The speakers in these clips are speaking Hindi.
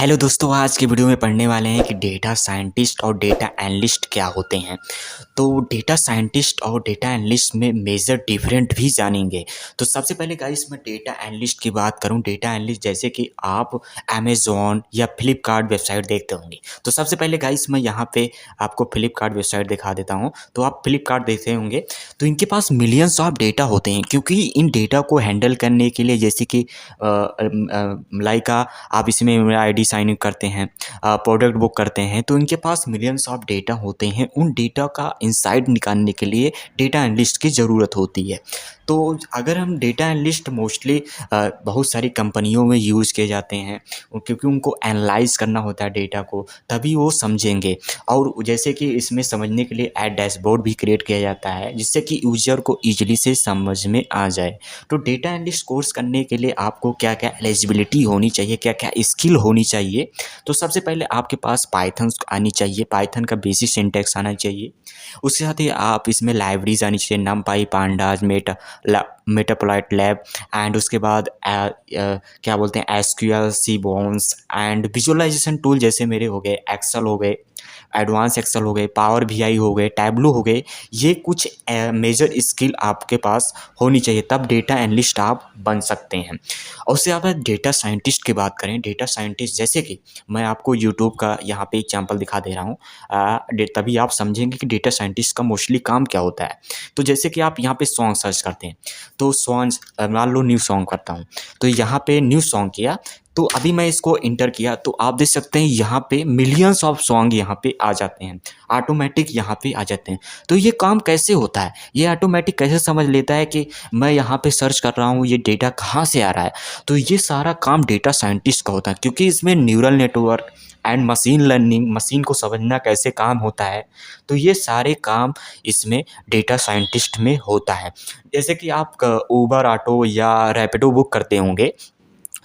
हेलो दोस्तों, आज के वीडियो में पढ़ने वाले हैं कि डेटा साइंटिस्ट और डेटा एनालिस्ट क्या होते हैं। तो डेटा साइंटिस्ट और डेटा एनालिस्ट में मेजर डिफरेंट भी जानेंगे। तो सबसे पहले गाइस मैं डेटा एनालिस्ट की बात करूं। डेटा एनालिस्ट जैसे कि आप अमेज़न या फ्लिपकार्ट वेबसाइट देखते होंगे। तो सबसे पहले गाइस मैं यहाँ पे आपको फ्लिपकार्ट वेबसाइट दिखा देता हूँ। तो आप फ्लिपकार्ट देखते होंगे, तो इनके पास मिलियंस ऑफ डेटा होते हैं, क्योंकि इन डेटा को हैंडल करने के लिए जैसे कि लाइक आप इसमें ईमेल आईडी साइन इन करते हैं, प्रोडक्ट बुक करते हैं, तो इनके पास मिलियंस ऑफ डेटा होते हैं। उन डेटा का इंसाइट निकालने के लिए डेटा एनालिस्ट की ज़रूरत होती है। तो अगर हम डेटा एनालिस्ट मोस्टली बहुत सारी कंपनियों में यूज़ किए जाते हैं, क्योंकि उनको एनालाइज करना होता है डेटा को, तभी वो समझेंगे। और जैसे कि इसमें समझने के लिए ऐड डैशबोर्ड भी क्रिएट किया जाता है, जिससे कि यूजर को ईजिली से समझ में आ जाए। तो डेटा एनालिस्ट कोर्स करने के लिए आपको क्या क्या एलिजिबिलिटी होनी चाहिए, क्या क्या स्किल होनी चाहिए। तो सबसे पहले आपके पास पाइथन आनी चाहिए, पाइथन का बेसिक सिंटैक्स आना चाहिए। उसके साथ ही आप इसमें लाइब्रेरीज आनी चाहिए, नमपाई, पांडाज, मेटाप्लॉट लैब, एंड उसके बाद क्या बोलते हैं एसक्यूएल, सीबॉन्स एंड विजुअलाइजेशन टूल जैसे मेरे हो गए, एक्सेल हो गए, एडवांस एक्सेल हो गए, पावर बीआई हो गए, टैबलो हो गए। ये कुछ मेजर स्किल आपके पास होनी चाहिए, तब डेटा एनालिस्ट आप बन सकते हैं। और उससे ज़्यादा डेटा साइंटिस्ट की बात करें, डेटा साइंटिस्ट जैसे कि मैं आपको यूट्यूब का यहाँ पे एग्जांपल दिखा दे रहा हूँ, तभी आप समझेंगे कि डेटा साइंटिस्ट का मोस्टली काम क्या होता है। तो जैसे कि आप यहाँ पे सॉन्ग सर्च करते हैं, तो सॉन्ग्स मान लो न्यू सॉन्ग करता हूँ, तो यहाँ पे न्यू सॉन्ग किया, तो अभी मैं इसको इंटर किया, तो आप देख सकते हैं यहाँ पे मिलियंस ऑफ सॉन्ग यहाँ पे आ जाते हैं, ऑटोमेटिक यहाँ पे आ जाते हैं। तो ये काम कैसे होता है, ये ऑटोमेटिक कैसे समझ लेता है कि मैं यहाँ पे सर्च कर रहा हूँ, ये डेटा कहाँ से आ रहा है। तो ये सारा काम डेटा साइंटिस्ट का होता है, क्योंकि इसमें neural network and machine learning, machine को समझना कैसे काम होता है, तो ये सारे काम इसमें डेटा साइंटिस्ट में होता है। जैसे कि आप उबर ऑटो या रैपिडो बुक करते होंगे,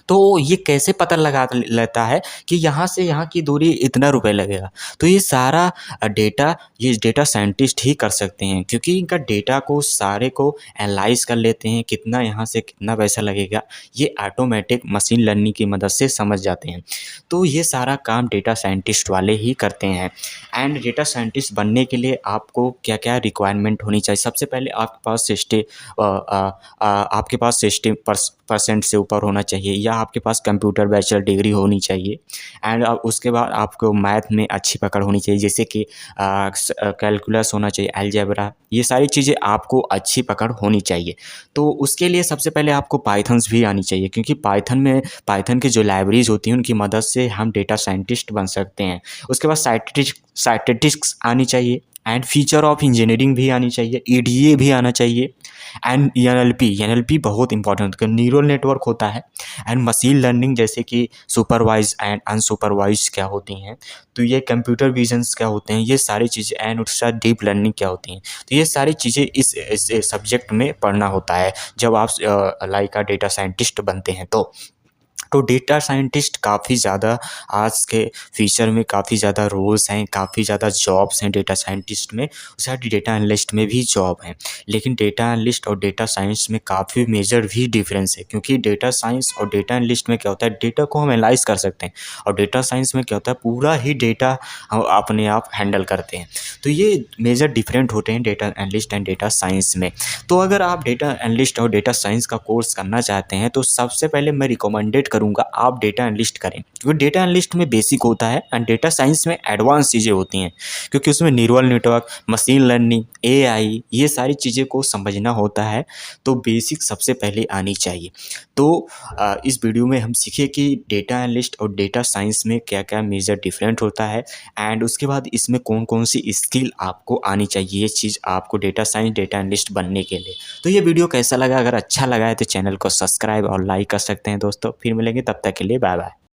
तो ये कैसे पता लगा लेता है कि यहाँ से यहाँ की दूरी इतना रुपए लगेगा। तो ये सारा डेटा ये डेटा साइंटिस्ट ही कर सकते हैं, क्योंकि इनका डेटा को सारे को एनालाइज कर लेते हैं, कितना यहाँ से कितना पैसा लगेगा, ये ऑटोमेटिक मशीन लर्निंग की मदद से समझ जाते हैं। तो ये सारा काम डेटा साइंटिस्ट वाले ही करते हैं। एंड डेटा साइंटिस्ट बनने के लिए आपको क्या क्या रिक्वायरमेंट होनी चाहिए। सबसे पहले आपके पास आपके पास 60% से ऊपर होना चाहिए, या आपके पास कंप्यूटर बैचलर डिग्री होनी चाहिए। एंड उसके बाद आपको मैथ में अच्छी पकड़ होनी चाहिए, जैसे कि कैलकुलस होना चाहिए, अलजेब्रा, ये सारी चीज़ें आपको अच्छी पकड़ होनी चाहिए। तो उसके लिए सबसे पहले आपको पाइथन्स भी आनी चाहिए, क्योंकि पाइथन की जो लाइब्रेरीज होती हैं उनकी मदद से हम डेटा साइंटिस्ट बन सकते हैं। उसके बाद स्टैटिस्टिक्स आनी चाहिए, एंड फीचर ऑफ इंजीनियरिंग भी आनी चाहिए, ईडीए भी आना चाहिए, एंड एनएलपी बहुत इंपॉर्टेंट, न्यूरल नेटवर्क होता है, एंड मशीन लर्निंग जैसे कि सुपरवाइज एंड अनसुपरवाइज क्या होती हैं, तो ये कंप्यूटर विजन्स क्या होते हैं, ये सारी चीज़ें, एंड उसके साथ डीप लर्निंग क्या होती हैं। तो ये सारी चीज़ें इस सब्जेक्ट में पढ़ना होता है जब आप लाइक डेटा साइंटिस्ट बनते हैं। तो डेटा साइंटिस्ट काफ़ी ज़्यादा आज के फ्यूचर में काफ़ी ज़्यादा रोल्स हैं, काफ़ी ज़्यादा जॉब्स हैं डेटा साइंटिस्ट में, उसके साथ डेटा एनालिस्ट में भी जॉब हैं। लेकिन डेटा एनालिस्ट और डेटा साइंस में काफ़ी मेजर भी डिफरेंस है, क्योंकि डेटा साइंस और डेटा एनालिस्ट में क्या होता है, डेटा को हम एनालाइज कर सकते हैं, और डेटा साइंस में क्या होता है, पूरा ही डेटा हम अपने आप हैंडल करते हैं। तो ये मेजर डिफरेंट होते हैं data analyst and data science में। तो अगर आप डेटा एनालिस्ट और डेटा साइंस का कोर्स करना चाहते हैं, तो सबसे पहले मैं रिकमेंडेड करूंगा आप डेटा एनालिस्ट करें, क्योंकि डेटा एनालिस्ट में बेसिक होता है एंड डेटा साइंस में एडवांस चीज़ें होती हैं, क्योंकि उसमें neural network, machine learning, AI, ये सारी चीज़ें को समझना होता है। तो बेसिक सबसे पहले आनी चाहिए। तो इस वीडियो में हम सीखे कि डेटा एनालिस्ट और डेटा साइंस में क्या क्या मेजर डिफरेंट होता है, एंड उसके बाद इसमें कौन कौन सी स्किल आपको आनी चाहिए, ये चीज़ आपको डेटा साइंस डेटा एनालिस्ट बनने के लिए। तो ये वीडियो कैसा लगा, अगर अच्छा लगा है तो चैनल को सब्सक्राइब और लाइक कर सकते हैं दोस्तों। फिर मिलेंगे, तब तक के लिए बाय बाय।